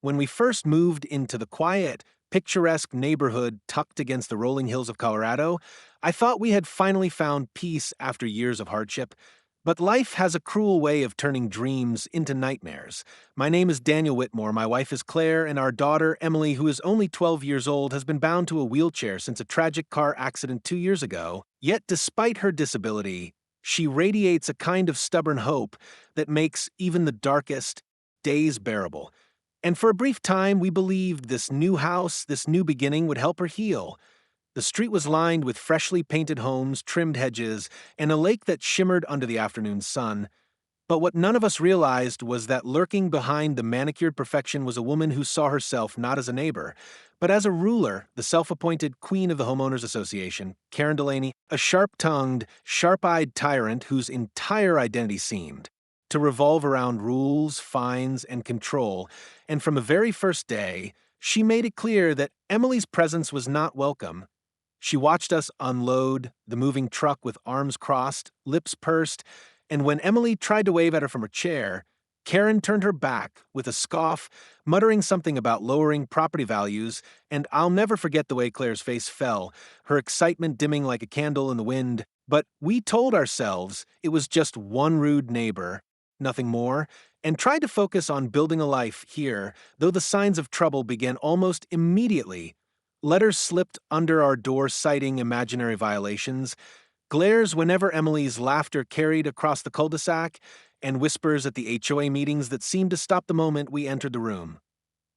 When we first moved into the quiet, picturesque neighborhood tucked against the rolling hills of Colorado, I thought we had finally found peace after years of hardship. But life has a cruel way of turning dreams into nightmares. My name is Daniel Whitmore, my wife is Claire, and our daughter, Emily, who is only 12 years old, has been bound to a wheelchair since a tragic car accident 2 years ago. Yet, despite her disability, she radiates a kind of stubborn hope that makes even the darkest days bearable. And for a brief time, we believed this new house, this new beginning, would help her heal. The street was lined with freshly painted homes, trimmed hedges, and a lake that shimmered under the afternoon sun. But what none of us realized was that lurking behind the manicured perfection was a woman who saw herself not as a neighbor, but as a ruler, the self-appointed queen of the Homeowners Association, Karen Delaney, a sharp-tongued, sharp-eyed tyrant whose entire identity seemed to revolve around rules, fines, and control. And from the very first day, she made it clear that Emily's presence was not welcome. She watched us unload the moving truck with arms crossed, lips pursed, and when Emily tried to wave at her from her chair, Karen turned her back with a scoff, muttering something about lowering property values, and I'll never forget the way Claire's face fell, her excitement dimming like a candle in the wind. But we told ourselves it was just one rude neighbor, nothing more, and tried to focus on building a life here, though the signs of trouble began almost immediately. Letters slipped under our door citing imaginary violations, glares whenever Emily's laughter carried across the cul-de-sac, and whispers at the HOA meetings that seemed to stop the moment we entered the room.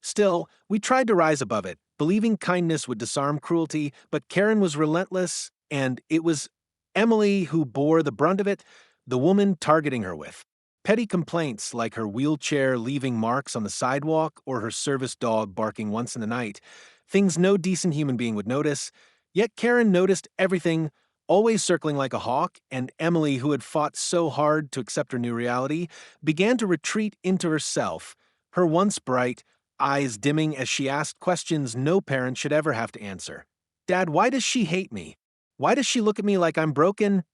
Still, we tried to rise above it, believing kindness would disarm cruelty, but Karen was relentless, and it was Emily who bore the brunt of it, the woman targeting her with petty complaints like her wheelchair leaving marks on the sidewalk or her service dog barking once in the night, things no decent human being would notice. Yet Karen noticed everything, always circling like a hawk, and Emily, who had fought so hard to accept her new reality, began to retreat into herself, her once bright eyes dimming as she asked questions no parent should ever have to answer. Dad, why does she hate me? Why does she look at me like I'm broken?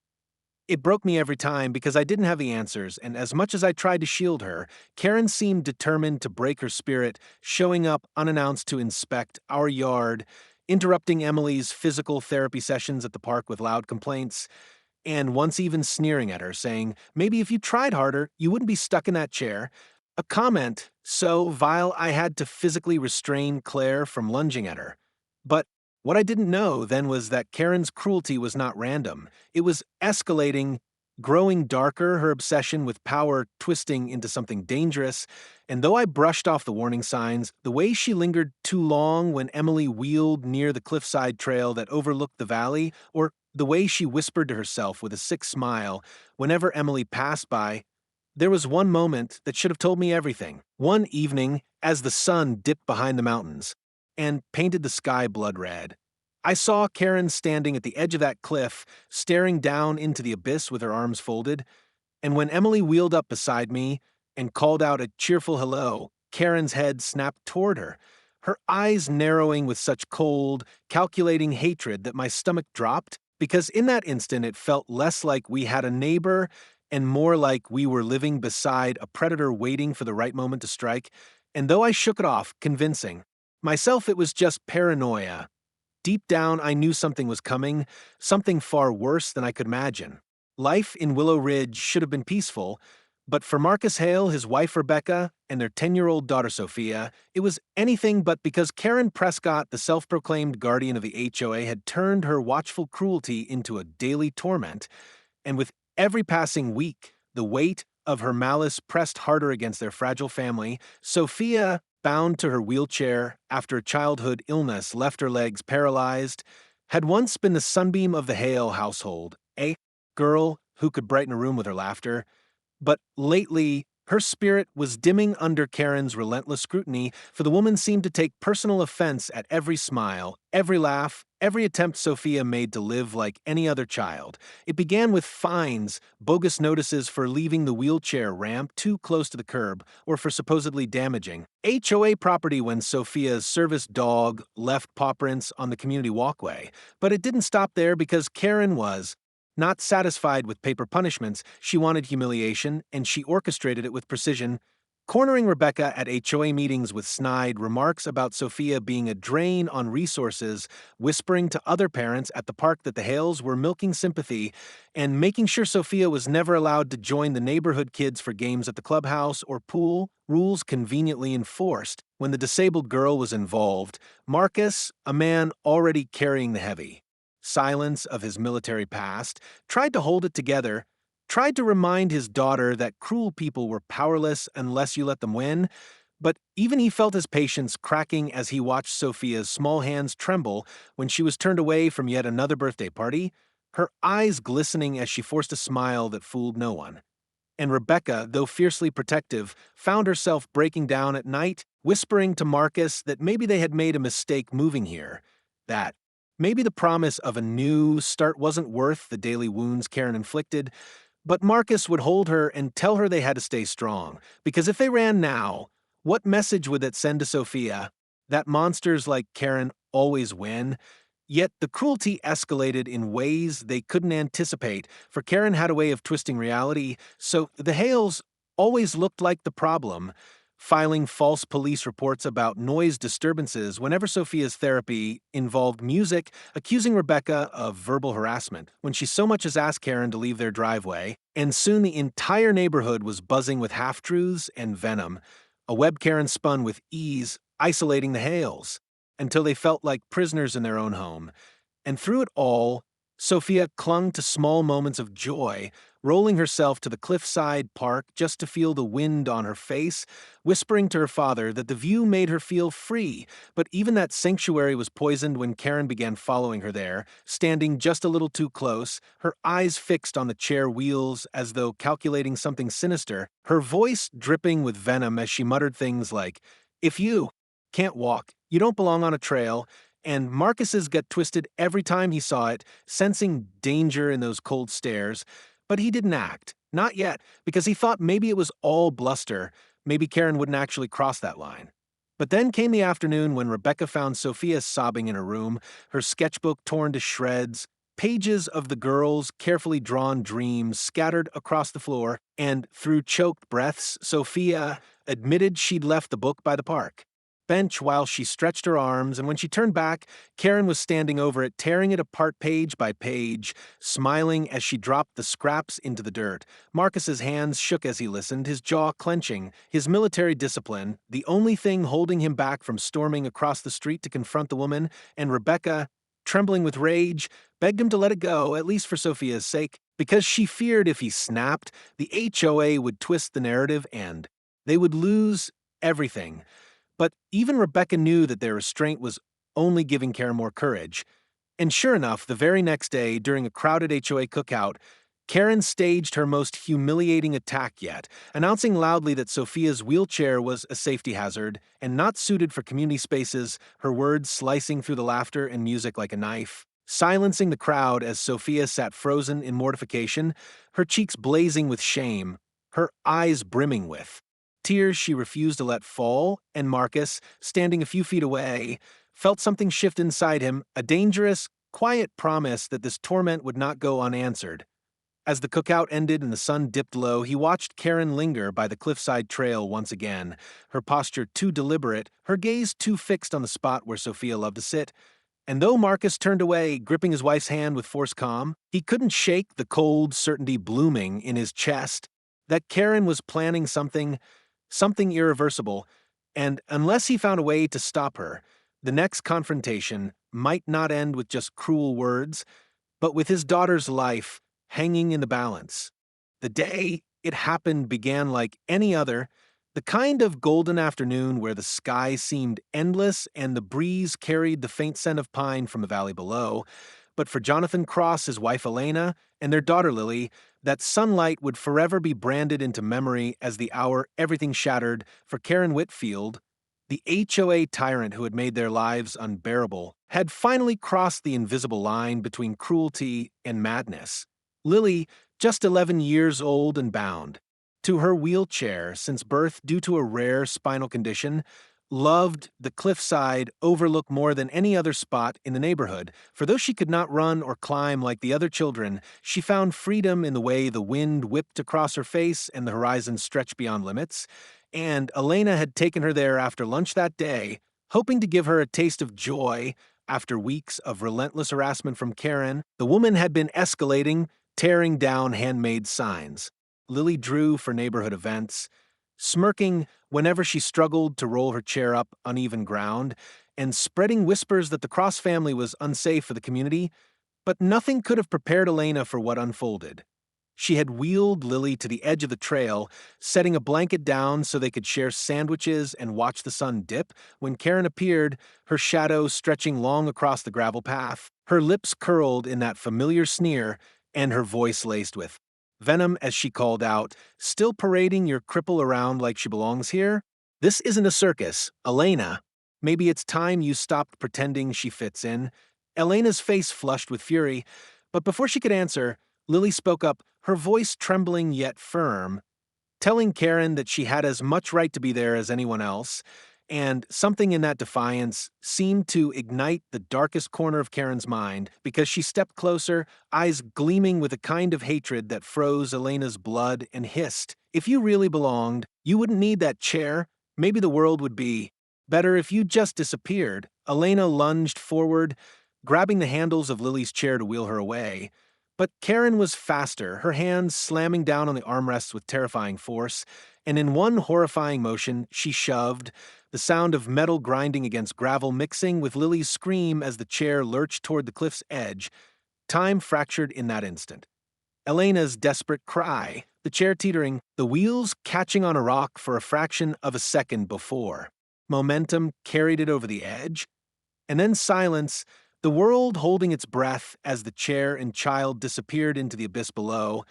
It broke me every time because I didn't have the answers, and as much as I tried to shield her, Karen seemed determined to break her spirit, showing up unannounced to inspect our yard, interrupting Emily's physical therapy sessions at the park with loud complaints, and once even sneering at her, saying, maybe if you tried harder, you wouldn't be stuck in that chair. A comment so vile I had to physically restrain Claire from lunging at her. But what I didn't know then was that Karen's cruelty was not random. It was escalating, growing darker, her obsession with power twisting into something dangerous. And though I brushed off the warning signs, the way she lingered too long when Emily wheeled near the cliffside trail that overlooked the valley, or the way she whispered to herself with a sick smile whenever Emily passed by, there was one moment that should have told me everything. One evening, as the sun dipped behind the mountains and painted the sky blood red, I saw Karen standing at the edge of that cliff, staring down into the abyss with her arms folded, and when Emily wheeled up beside me and called out a cheerful hello, Karen's head snapped toward her, her eyes narrowing with such cold, calculating hatred that my stomach dropped, because in that instant it felt less like we had a neighbor and more like we were living beside a predator waiting for the right moment to strike. And though I shook it off, convincing myself it was just paranoia, deep down I knew something was coming, something far worse than I could imagine. Life in Willow Ridge should have been peaceful, but for Marcus Hale, his wife Rebecca, and their 10-year-old daughter Sophia, it was anything but, because Karen Prescott, the self-proclaimed guardian of the HOA, had turned her watchful cruelty into a daily torment, and with every passing week, the weight of her malice pressed harder against their fragile family. Sophia, bound to her wheelchair after childhood illness left her legs paralyzed, had once been the sunbeam of the Hale household, a girl who could brighten a room with her laughter. But lately, her spirit was dimming under Karen's relentless scrutiny, for the woman seemed to take personal offense at every smile, every laugh, every attempt Sophia made to live like any other child. It began with fines, bogus notices for leaving the wheelchair ramp too close to the curb, or for supposedly damaging HOA property when Sophia's service dog left paw prints on the community walkway. But it didn't stop there, because Karen was not satisfied with paper punishments. She wanted humiliation, and she orchestrated it with precision. Cornering Rebecca at HOA meetings with snide remarks about Sophia being a drain on resources, whispering to other parents at the park that the Hales were milking sympathy, and making sure Sophia was never allowed to join the neighborhood kids for games at the clubhouse or pool, rules conveniently enforced. When the disabled girl was involved, Marcus, a man already carrying the heavy silence of his military past, tried to hold it together, tried to remind his daughter that cruel people were powerless unless you let them win, but even he felt his patience cracking as he watched Sophia's small hands tremble when she was turned away from yet another birthday party, her eyes glistening as she forced a smile that fooled no one. And Rebecca, though fiercely protective, found herself breaking down at night, whispering to Marcus that maybe they had made a mistake moving here, that maybe the promise of a new start wasn't worth the daily wounds Karen inflicted, but Marcus would hold her and tell her they had to stay strong, because if they ran now, what message would that send to Sophia? That monsters like Karen always win? Yet the cruelty escalated in ways they couldn't anticipate, for Karen had a way of twisting reality, so the Hales always looked like the problem, filing false police reports about noise disturbances whenever Sophia's therapy involved music, accusing Rebecca of verbal harassment when she so much as asked Karen to leave their driveway, and soon the entire neighborhood was buzzing with half-truths and venom, a web Karen spun with ease, isolating the Hales, until they felt like prisoners in their own home. And through it all, Sophia clung to small moments of joy, rolling herself to the cliffside park just to feel the wind on her face, whispering to her father that the view made her feel free, but even that sanctuary was poisoned when Karen began following her there, standing just a little too close, her eyes fixed on the chair wheels as though calculating something sinister, her voice dripping with venom as she muttered things like, "If you can't walk, you don't belong on a trail," and Marcus's gut twisted every time he saw it, sensing danger in those cold stares. But he didn't act. Not yet, because he thought maybe it was all bluster. Maybe Karen wouldn't actually cross that line. But then came the afternoon when Rebecca found Sophia sobbing in her room, her sketchbook torn to shreds, pages of the girls' carefully drawn dreams scattered across the floor, and through choked breaths, Sophia admitted she'd left the book by the park bench while she stretched her arms, and when she turned back, Karen was standing over it, tearing it apart page by page, smiling as she dropped the scraps into the dirt. Marcus's hands shook as he listened, his jaw clenching, his military discipline, the only thing holding him back from storming across the street to confront the woman, and Rebecca, trembling with rage, begged him to let it go, at least for Sophia's sake, because she feared if he snapped, the HOA would twist the narrative and they would lose everything. But even Rebecca knew that their restraint was only giving Karen more courage. And sure enough, the very next day, during a crowded HOA cookout, Karen staged her most humiliating attack yet, announcing loudly that Sophia's wheelchair was a safety hazard and not suited for community spaces, her words slicing through the laughter and music like a knife. Silencing the crowd as Sophia sat frozen in mortification, her cheeks blazing with shame, her eyes brimming with tears she refused to let fall, and Marcus, standing a few feet away, felt something shift inside him, a dangerous, quiet promise that this torment would not go unanswered. As the cookout ended and the sun dipped low, he watched Karen linger by the cliffside trail once again, her posture too deliberate, her gaze too fixed on the spot where Sophia loved to sit. And though Marcus turned away, gripping his wife's hand with forced calm, he couldn't shake the cold certainty blooming in his chest that Karen was planning something irreversible, and unless he found a way to stop her, the next confrontation might not end with just cruel words, but with his daughter's life hanging in the balance. The day it happened began like any other, the kind of golden afternoon where the sky seemed endless and the breeze carried the faint scent of pine from the valley below. But for Jonathan Cross, his wife Elena, and their daughter Lily, that sunlight would forever be branded into memory as the hour everything shattered. For Karen Whitfield, the HOA tyrant who had made their lives unbearable, had finally crossed the invisible line between cruelty and madness. Lily, just 11 years old and bound to her wheelchair since birth due to a rare spinal condition, loved the cliffside overlook more than any other spot in the neighborhood, for though she could not run or climb like the other children, she found freedom in the way the wind whipped across her face and the horizon stretched beyond limits, and Elena had taken her there after lunch that day, hoping to give her a taste of joy after weeks of relentless harassment from Karen. The woman had been escalating, tearing down handmade signs. Lily drew for neighborhood events, smirking whenever she struggled to roll her chair up uneven ground, and spreading whispers that the Cross family was unsafe for the community, but nothing could have prepared Elena for what unfolded. She had wheeled Lily to the edge of the trail, setting a blanket down so they could share sandwiches and watch the sun dip, when Karen appeared, her shadow stretching long across the gravel path, her lips curled in that familiar sneer, and her voice laced with venom as she called out, "Still parading your cripple around like she belongs here? This isn't a circus, Elena. Maybe it's time you stopped pretending she fits in." Elena's face flushed with fury, but before she could answer, Lily spoke up, her voice trembling yet firm, telling Karen that she had as much right to be there as anyone else, and something in that defiance seemed to ignite the darkest corner of Karen's mind because she stepped closer, eyes gleaming with a kind of hatred that froze Elena's blood, and hissed, "If you really belonged, you wouldn't need that chair. Maybe the world would be better if you just disappeared." Elena lunged forward, grabbing the handles of Lily's chair to wheel her away. But Karen was faster, her hands slamming down on the armrests with terrifying force, and in one horrifying motion, she shoved, the sound of metal grinding against gravel mixing with Lily's scream as the chair lurched toward the cliff's edge. Time fractured in that instant. Elena's desperate cry, the chair teetering, the wheels catching on a rock for a fraction of a second before. Momentum carried it over the edge, and then silence, the world holding its breath as the chair and child disappeared into the abyss below.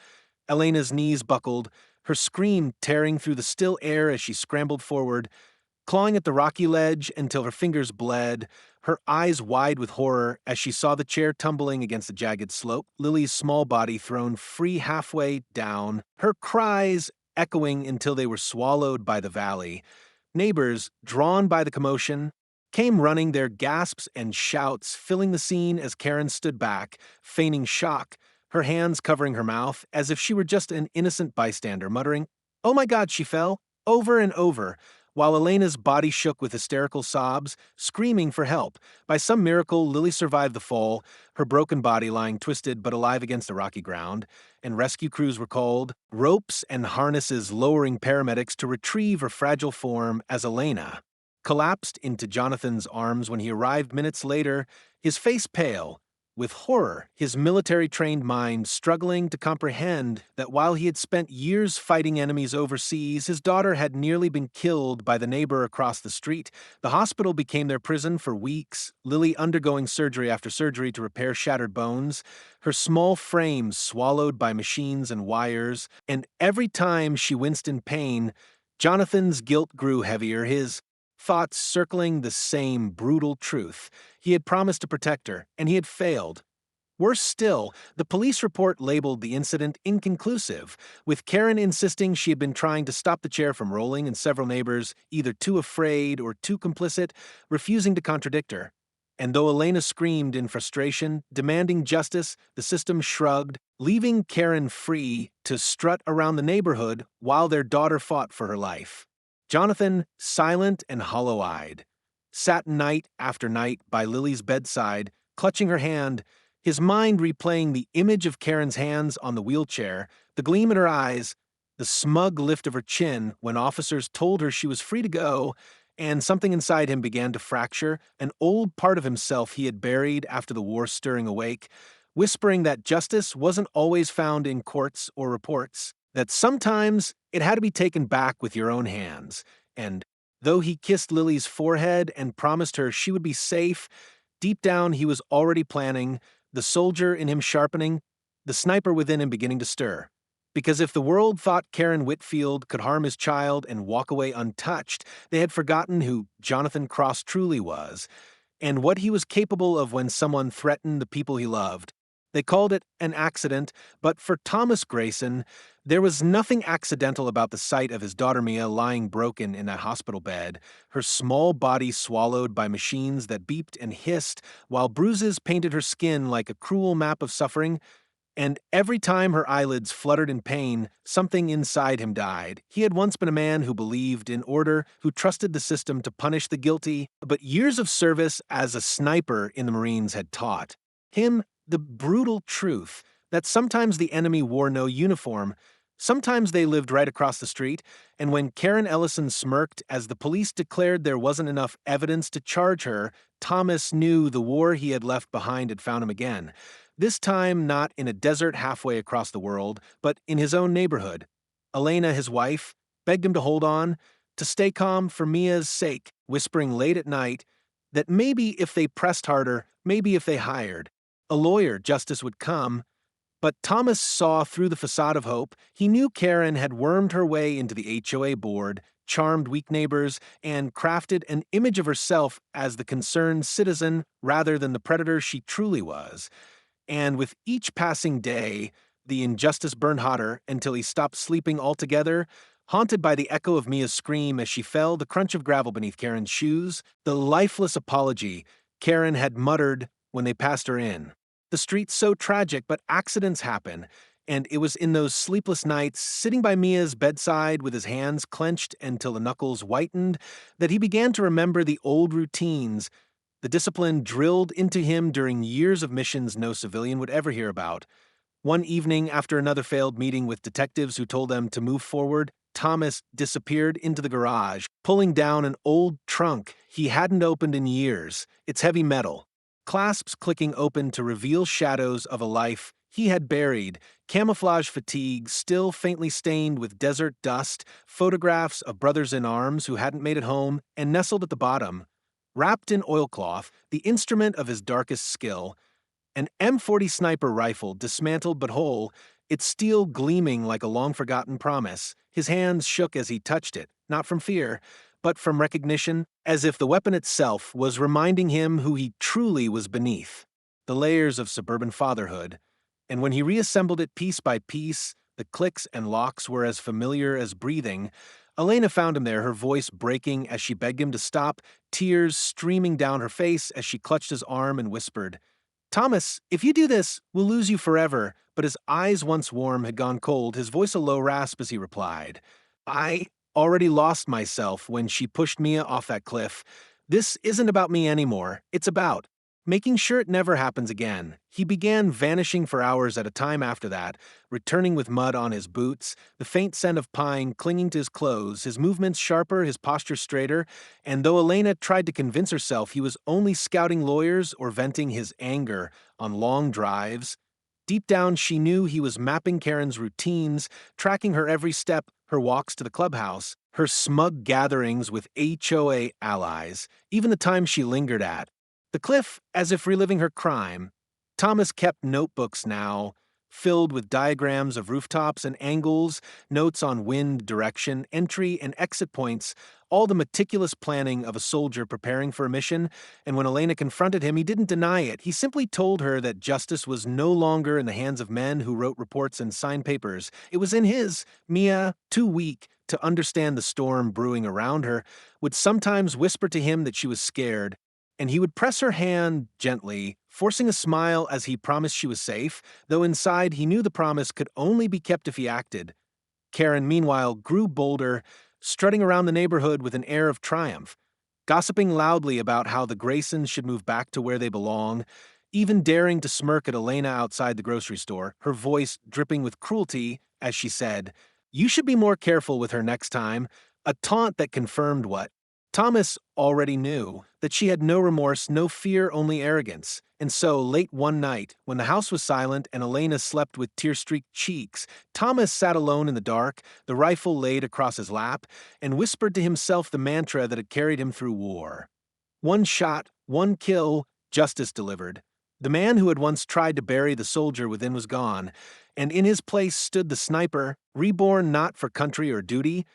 Elena's knees buckled, her scream tearing through the still air as she scrambled forward, clawing at the rocky ledge until her fingers bled, her eyes wide with horror as she saw the chair tumbling against the jagged slope, Lily's small body thrown free halfway down, her cries echoing until they were swallowed by the valley. Neighbors, drawn by the commotion, came running, their gasps and shouts filling the scene as Karen stood back, feigning shock, her hands covering her mouth as if she were just an innocent bystander, muttering, "Oh my God, she fell," over and over, while Elena's body shook with hysterical sobs, screaming for help. By some miracle, Lily survived the fall, her broken body lying twisted but alive against the rocky ground, and rescue crews were called, ropes and harnesses lowering paramedics to retrieve her fragile form as Elena collapsed into Jonathan's arms when he arrived minutes later, his face pale, with horror, his military-trained mind struggling to comprehend that while he had spent years fighting enemies overseas, his daughter had nearly been killed by the neighbor across the street. The hospital became their prison for weeks, Lily undergoing surgery after surgery to repair shattered bones, her small frame swallowed by machines and wires, and every time she winced in pain, Jonathan's guilt grew heavier, his thoughts circling the same brutal truth. He had promised to protect her, and he had failed. Worse still, the police report labeled the incident inconclusive, with Karen insisting she had been trying to stop the chair from rolling and several neighbors, either too afraid or too complicit, refusing to contradict her. And though Elena screamed in frustration, demanding justice, the system shrugged, leaving Karen free to strut around the neighborhood while their daughter fought for her life. Jonathan, silent and hollow-eyed, sat night after night by Lily's bedside, clutching her hand, his mind replaying the image of Karen's hands on the wheelchair, the gleam in her eyes, the smug lift of her chin when officers told her she was free to go, and something inside him began to fracture, an old part of himself he had buried after the war stirring awake, whispering that justice wasn't always found in courts or reports, that sometimes it had to be taken back with your own hands, and though he kissed Lily's forehead and promised her she would be safe, deep down he was already planning, the soldier in him sharpening, the sniper within him beginning to stir. Because if the world thought Karen Whitfield could harm his child and walk away untouched, they had forgotten who Jonathan Cross truly was, and what he was capable of when someone threatened the people he loved. They called it an accident, but for Thomas Grayson, there was nothing accidental about the sight of his daughter Mia lying broken in that hospital bed, her small body swallowed by machines that beeped and hissed, while bruises painted her skin like a cruel map of suffering. And every time her eyelids fluttered in pain, something inside him died. He had once been a man who believed in order, who trusted the system to punish the guilty, but years of service as a sniper in the Marines had taught him the brutal truth that sometimes the enemy wore no uniform, sometimes they lived right across the street, and when Karen Ellison smirked as the police declared there wasn't enough evidence to charge her, Thomas knew the war he had left behind had found him again. This time not in a desert halfway across the world, but in his own neighborhood. Elena, his wife, begged him to hold on, to stay calm for Mia's sake, whispering late at night that maybe if they pressed harder, maybe if they hired a lawyer, justice would come. But Thomas saw through the facade of hope. He knew Karen had wormed her way into the HOA board, charmed weak neighbors, and crafted an image of herself as the concerned citizen rather than the predator she truly was. And with each passing day, the injustice burned hotter until he stopped sleeping altogether, haunted by the echo of Mia's scream as she fell, the crunch of gravel beneath Karen's shoes, the lifeless apology Karen had muttered when they passed her in. The street's so tragic, but accidents happen, and it was in those sleepless nights, sitting by Mia's bedside with his hands clenched until the knuckles whitened, that he began to remember the old routines, the discipline drilled into him during years of missions no civilian would ever hear about. One evening, after another failed meeting with detectives who told them to move forward, Thomas disappeared into the garage, pulling down an old trunk he hadn't opened in years, its heavy metal, clasps clicking open to reveal shadows of a life he had buried, camouflage fatigue still faintly stained with desert dust, photographs of brothers in arms who hadn't made it home, and nestled at the bottom, wrapped in oilcloth, the instrument of his darkest skill, an M40 sniper rifle dismantled but whole, its steel gleaming like a long-forgotten promise. His hands shook as he touched it, not from fear, but from recognition, as if the weapon itself was reminding him who he truly was beneath, the layers of suburban fatherhood. And when he reassembled it piece by piece, the clicks and locks were as familiar as breathing. Elena found him there, her voice breaking as she begged him to stop, tears streaming down her face as she clutched his arm and whispered, "Thomas, if you do this, we'll lose you forever." But his eyes, once warm, had gone cold, his voice a low rasp as he replied, "I already lost myself when she pushed Mia off that cliff. This isn't about me anymore. It's about making sure it never happens again." He began vanishing for hours at a time after that, returning with mud on his boots, the faint scent of pine clinging to his clothes, his movements sharper, his posture straighter, and though Elena tried to convince herself he was only scouting lawyers or venting his anger on long drives, deep down she knew he was mapping Karen's routines, tracking her every step, her walks to the clubhouse, her smug gatherings with HOA allies, even the time she lingered at the cliff as if reliving her crime. Thomas kept notebooks now, filled with diagrams of rooftops and angles, notes on wind direction, entry and exit points, all the meticulous planning of a soldier preparing for a mission. And when Elena confronted him, he didn't deny it. He simply told her that justice was no longer in the hands of men who wrote reports and signed papers. It was in his. Mia, too weak to understand the storm brewing around her, would sometimes whisper to him that she was scared, and he would press her hand gently, forcing a smile as he promised she was safe, though inside he knew the promise could only be kept if he acted. Karen, meanwhile, grew bolder, strutting around the neighborhood with an air of triumph, gossiping loudly about how the Graysons should move back to where they belong, even daring to smirk at Elena outside the grocery store, her voice dripping with cruelty as she said, "You should be more careful with her next time," a taunt that confirmed what Thomas already knew, that she had no remorse, no fear, only arrogance. And so, late one night, when the house was silent and Elena slept with tear-streaked cheeks, Thomas sat alone in the dark, the rifle laid across his lap, and whispered to himself the mantra that had carried him through war. One shot, one kill, justice delivered. The man who had once tried to bury the soldier within was gone, and in his place stood the sniper, reborn not for country or duty,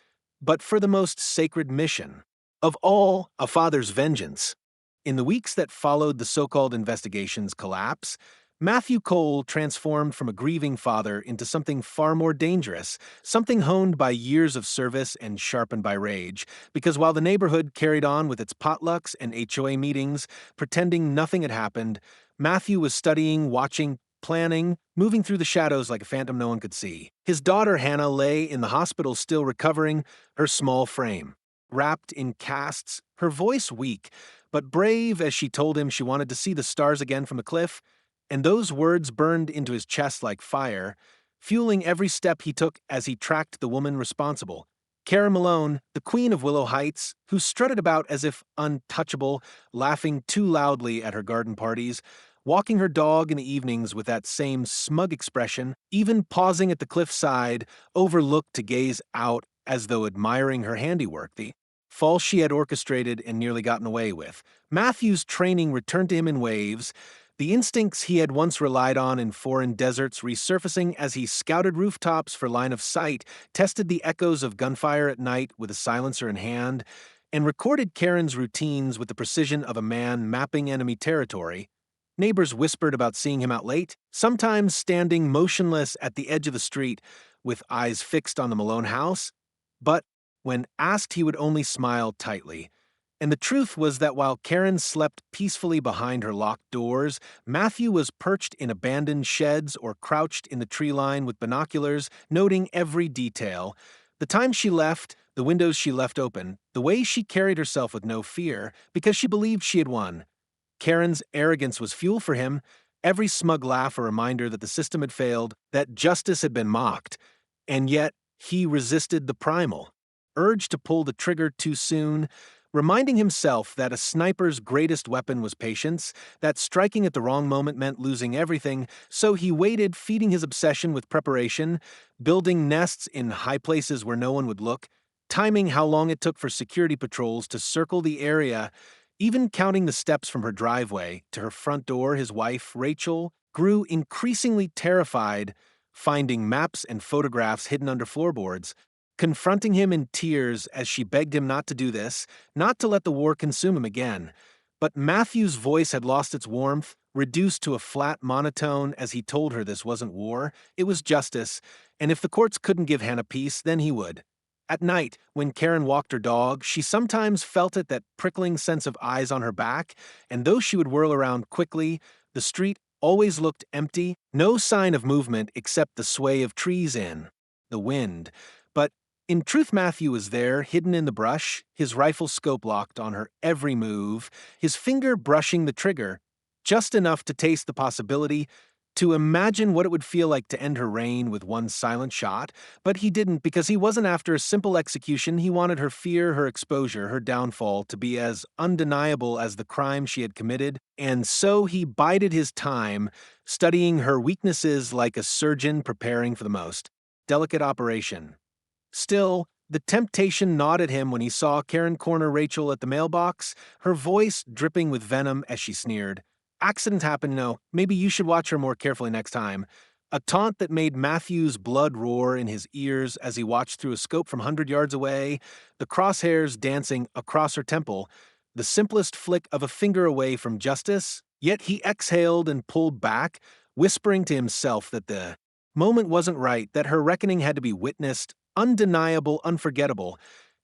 but for the most sacred mission of all, a father's vengeance. In the weeks that followed the so-called investigation's collapse, Matthew Cole transformed from a grieving father into something far more dangerous, something honed by years of service and sharpened by rage, because while the neighborhood carried on with its potlucks and HOA meetings, pretending nothing had happened, Matthew was studying, watching, planning, moving through the shadows like a phantom no one could see. His daughter Hannah lay in the hospital still recovering, her small frame wrapped in casts, her voice weak, but brave as she told him she wanted to see the stars again from the cliff, and those words burned into his chest like fire, fueling every step he took as he tracked the woman responsible. Karen Malone, the queen of Willow Heights, who strutted about as if untouchable, laughing too loudly at her garden parties, walking her dog in the evenings with that same smug expression, even pausing at the cliffside, overlooked to gaze out as though admiring her handiwork, the fall she had orchestrated and nearly gotten away with. Matthew's training returned to him in waves, the instincts he had once relied on in foreign deserts resurfacing as he scouted rooftops for line of sight, tested the echoes of gunfire at night with a silencer in hand, and recorded Karen's routines with the precision of a man mapping enemy territory. Neighbors whispered about seeing him out late, sometimes standing motionless at the edge of the street with eyes fixed on the Malone house, but when asked he would only smile tightly. And the truth was that while Karen slept peacefully behind her locked doors, Matthew was perched in abandoned sheds or crouched in the tree line with binoculars, noting every detail. The time she left, the windows she left open, the way she carried herself with no fear, because she believed she had won. Karen's arrogance was fuel for him, every smug laugh a reminder that the system had failed, that justice had been mocked, and yet he resisted the primal urge to pull the trigger too soon, reminding himself that a sniper's greatest weapon was patience, that striking at the wrong moment meant losing everything, so he waited, feeding his obsession with preparation, building nests in high places where no one would look, timing how long it took for security patrols to circle the area, even counting the steps from her driveway to her front door. His wife, Rachel, grew increasingly terrified, finding maps and photographs hidden under floorboards, confronting him in tears as she begged him not to do this, not to let the war consume him again. But Matthew's voice had lost its warmth, reduced to a flat monotone as he told her this wasn't war, it was justice, and if the courts couldn't give Hannah peace, then he would. At night, when Karen walked her dog, she sometimes felt it, that prickling sense of eyes on her back, and though she would whirl around quickly, the street always looked empty, no sign of movement except the sway of trees in the wind. But in truth, Matthew was there, hidden in the brush, his rifle scope locked on her every move, his finger brushing the trigger, just enough to taste the possibility, to imagine what it would feel like to end her reign with one silent shot. But he didn't, because he wasn't after a simple execution. He wanted her fear, her exposure, her downfall to be as undeniable as the crime she had committed, and so he bided his time, studying her weaknesses like a surgeon preparing for the most delicate operation. Still, the temptation gnawed at him when he saw Karen corner Rachel at the mailbox, her voice dripping with venom as she sneered. Accidents happen, no. Maybe you should watch her more carefully next time. A taunt that made Matthew's blood roar in his ears as he watched through a scope from 100 yards away, the crosshairs dancing across her temple, the simplest flick of a finger away from justice. Yet he exhaled and pulled back, whispering to himself that the moment wasn't right, that her reckoning had to be witnessed, undeniable, unforgettable.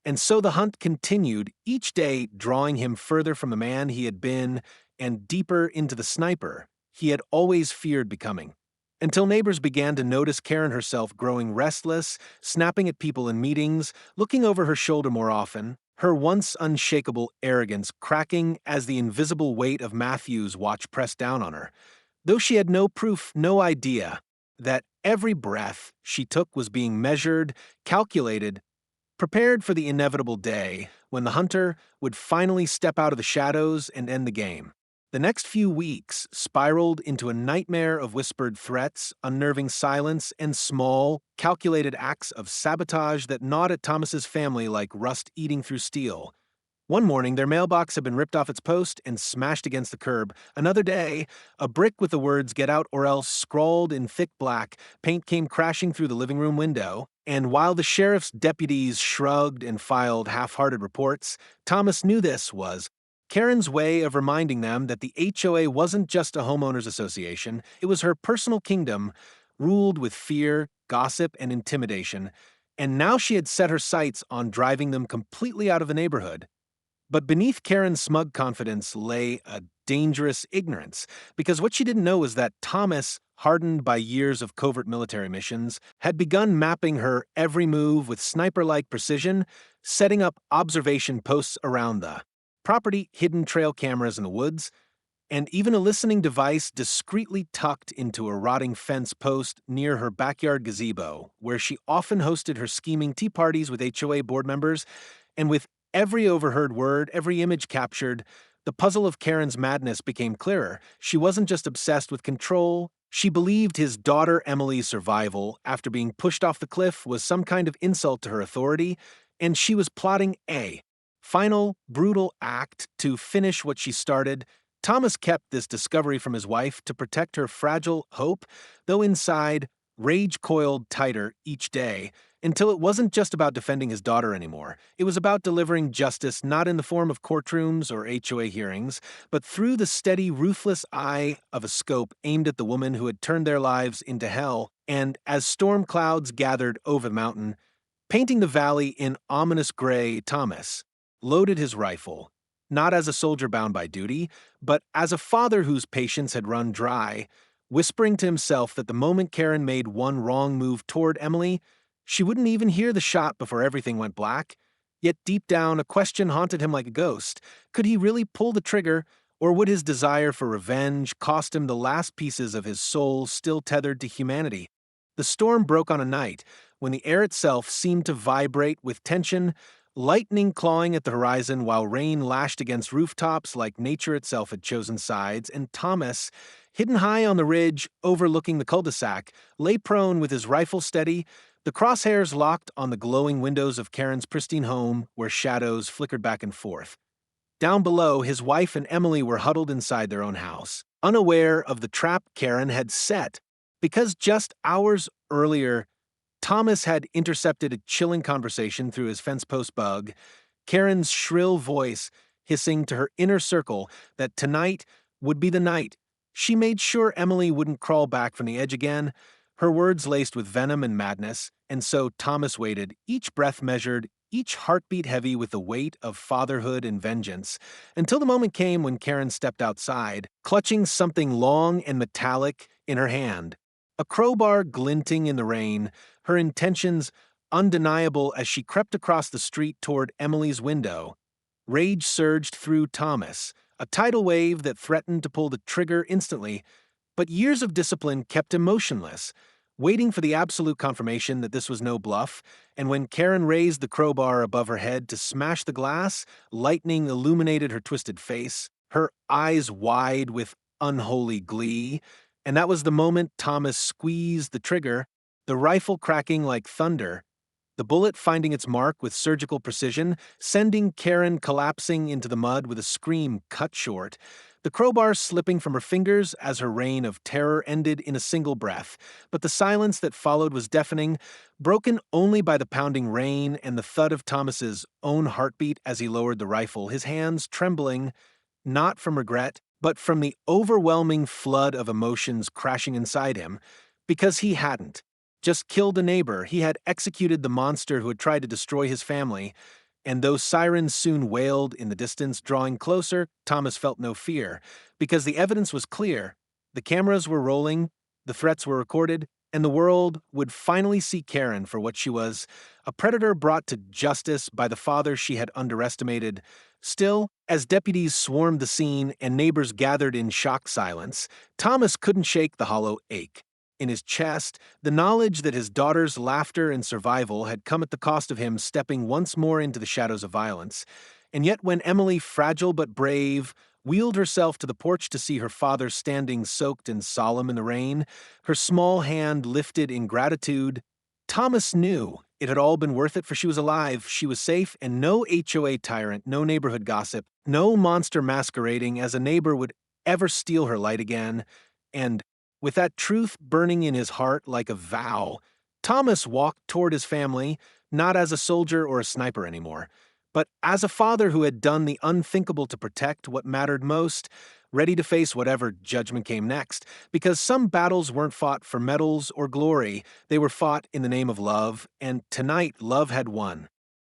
And so the hunt continued, each day drawing him further from the man he had been and deeper into the sniper he had always feared becoming. Until neighbors began to notice Karen herself growing restless, snapping at people in meetings, looking over her shoulder more often, her once unshakable arrogance cracking as the invisible weight of Matthew's watch pressed down on her. Though she had no proof, no idea, that every breath she took was being measured, calculated, prepared for the inevitable day when the hunter would finally step out of the shadows and end the game. The next few weeks spiraled into a nightmare of whispered threats, unnerving silence, and small, calculated acts of sabotage that gnawed at Thomas's family like rust eating through steel. One morning, their mailbox had been ripped off its post and smashed against the curb. Another day, a brick with the words "Get out or else" scrawled in thick black, paint came crashing through the living room window, and while the sheriff's deputies shrugged and filed half-hearted reports, Thomas knew this was Karen's way of reminding them that the HOA wasn't just a homeowners association, it was her personal kingdom, ruled with fear, gossip, and intimidation, and now she had set her sights on driving them completely out of the neighborhood. But beneath Karen's smug confidence lay a dangerous ignorance, because what she didn't know was that Thomas, hardened by years of covert military missions, had begun mapping her every move with sniper-like precision, setting up observation posts around the property, hidden trail cameras in the woods, and even a listening device discreetly tucked into a rotting fence post near her backyard gazebo, where she often hosted her scheming tea parties with HOA board members. And with every overheard word, every image captured, the puzzle of Karen's madness became clearer. She wasn't just obsessed with control. She believed his daughter Emily's survival after being pushed off the cliff was some kind of insult to her authority, and she was plotting a final, brutal act to finish what she started. Thomas kept this discovery from his wife to protect her fragile hope, though inside, rage coiled tighter each day, until it wasn't just about defending his daughter anymore. It was about delivering justice not in the form of courtrooms or HOA hearings, but through the steady, ruthless eye of a scope aimed at the woman who had turned their lives into hell. And as storm clouds gathered over the mountain, painting the valley in ominous gray, Thomas loaded his rifle, not as a soldier bound by duty, but as a father whose patience had run dry, whispering to himself that the moment Karen made one wrong move toward Emily, she wouldn't even hear the shot before everything went black. Yet deep down, a question haunted him like a ghost. Could he really pull the trigger, or would his desire for revenge cost him the last pieces of his soul still tethered to humanity? The storm broke on a night when the air itself seemed to vibrate with tension, lightning clawing at the horizon while rain lashed against rooftops like nature itself had chosen sides, and Thomas, hidden high on the ridge overlooking the cul-de-sac, lay prone with his rifle steady, the crosshairs locked on the glowing windows of Karen's pristine home where shadows flickered back and forth. Down below, his wife and Emily were huddled inside their own house, unaware of the trap Karen had set, because just hours earlier, Thomas had intercepted a chilling conversation through his fence post bug, Karen's shrill voice hissing to her inner circle that tonight would be the night. She made sure Emily wouldn't crawl back from the edge again, her words laced with venom and madness, and so Thomas waited, each breath measured, each heartbeat heavy with the weight of fatherhood and vengeance, until the moment came when Karen stepped outside, clutching something long and metallic in her hand. A crowbar glinting in the rain, her intentions undeniable as she crept across the street toward Emily's window. Rage surged through Thomas, a tidal wave that threatened to pull the trigger instantly, but years of discipline kept him motionless, waiting for the absolute confirmation that this was no bluff, and when Karen raised the crowbar above her head to smash the glass, lightning illuminated her twisted face, her eyes wide with unholy glee, and that was the moment Thomas squeezed the trigger, the rifle cracking like thunder, the bullet finding its mark with surgical precision, sending Karen collapsing into the mud with a scream cut short, the crowbar slipping from her fingers as her reign of terror ended in a single breath. But the silence that followed was deafening, broken only by the pounding rain and the thud of Thomas's own heartbeat as he lowered the rifle, his hands trembling, not from regret, but from the overwhelming flood of emotions crashing inside him, because he hadn't just killed a neighbor, he had executed the monster who had tried to destroy his family, and though sirens soon wailed in the distance, drawing closer, Thomas felt no fear, because the evidence was clear. The cameras were rolling, the threats were recorded, and the world would finally see Karen for what she was, a predator brought to justice by the father she had underestimated. Still, as deputies swarmed the scene and neighbors gathered in shocked silence, Thomas couldn't shake the hollow ache in his chest, the knowledge that his daughter's laughter and survival had come at the cost of him stepping once more into the shadows of violence. And yet when Emily, fragile but brave, wheeled herself to the porch to see her father standing soaked and solemn in the rain, her small hand lifted in gratitude, Thomas knew it had all been worth it, for she was alive, she was safe, and no HOA tyrant, no neighborhood gossip, no monster masquerading as a neighbor would ever steal her light again. And with that truth burning in his heart like a vow, Thomas walked toward his family, not as a soldier or a sniper anymore, but as a father who had done the unthinkable to protect what mattered most, ready to face whatever judgment came next, because some battles weren't fought for medals or glory, they were fought in the name of love, and tonight love had won.